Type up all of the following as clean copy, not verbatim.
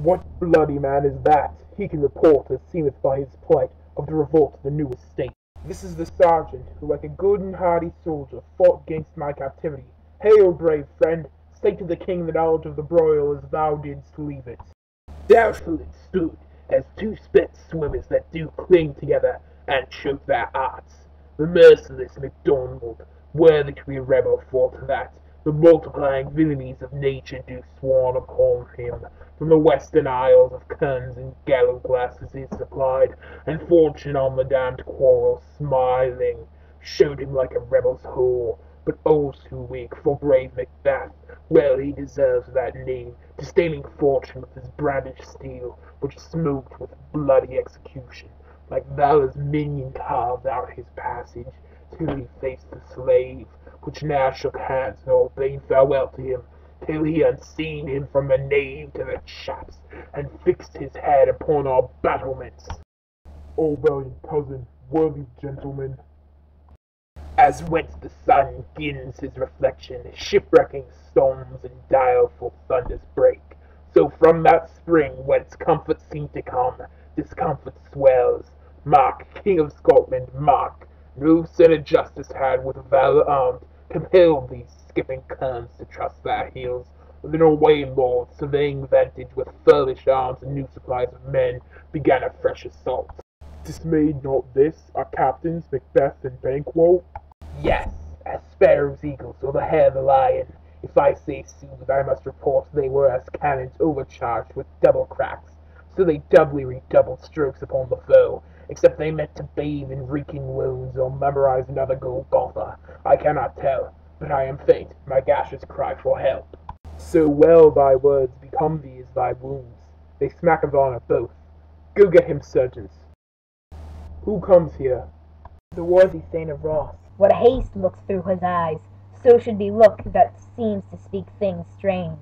What bloody man is that? He can report, as seemeth by his plight, of the revolt of the new estate. This is the sergeant, who like a good and hardy soldier fought against my captivity. Hail, brave friend! Say to the king the knowledge of the broil as thou didst leave it. Doubtful it stood, as two spent swimmers that do cling together and choke their hearts. The merciless MacDonald, worthy to be a rebel for to that, the multiplying villainies of nature do swarm upon him. From the western isles of Kerns and gallows glasses is supplied, and fortune on the damned quarrel smiling, showed him like a rebel's whore, but oh too weak for brave Macbeth. Well he deserves that name, disdaining fortune with his brandished steel, which smoked with bloody execution. Like valor's minion carved out his passage, till he faced the slave, which now shook hands and bade farewell to him, till he unseen him from the nave to the chaps, and fixed his head upon our battlements. O valiant cousin, worthy gentleman! As whence the sun gins his reflection, shipwrecking storms and direful thunders break, so from that spring whence comfort seemed to come, discomfort swells. Mark, King of Scotland, mark! No Senate justice had, with valor armed, compelled these skipping kerns to trust their heels. The Norwegian lord, surveying vantage with furbished arms and new supplies of men, began a fresh assault. Dismayed not this, our captains, Macbeth and Banquo? Yes, as sparrows eagles, or the hare the lion. If I say sooth, I must report they were as cannons overcharged with double cracks, so they doubly redoubled strokes upon the foe, except they meant to bathe in reeking wounds or memorize another Golgotha. I cannot tell, but I am faint, my gashes cry for help. So well thy words become thee as thy wounds. They smack of honor both. Go get him, sergeants. Who comes here? The worthy Thane of Ross. What haste looks through his eyes, so should be look that seems to speak things strange.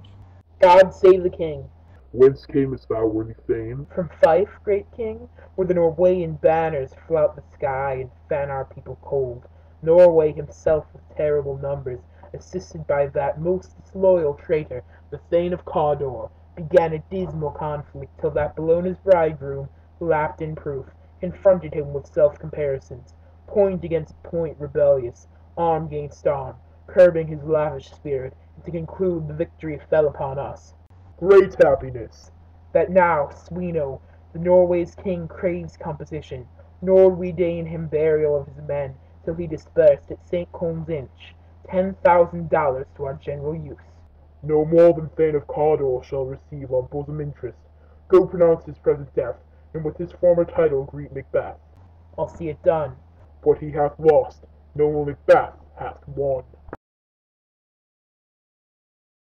God save the king. Whence camest thou, worthy Thane? From Fife, great king, where the Norwegian banners flout the sky and fan our people cold. Norway himself with terrible numbers, assisted by that most disloyal traitor, the Thane of Cawdor, began a dismal conflict till that Bellona's bridegroom, lapped in proof, confronted him with self-comparisons, point against point rebellious, arm against arm, curbing his lavish spirit, and to conclude the victory fell upon us. Great happiness! That now, Sweno, the Norway's king, craves composition, nor we deign him burial of his men, till he dispersed at St. Colm's Inch $10,000 to our general use. No more than Thane of Cawdor shall receive on bosom interest. Go pronounce his present death, and with his former title greet Macbeth. I'll see it done. What he hath lost, no Macbeth hath won.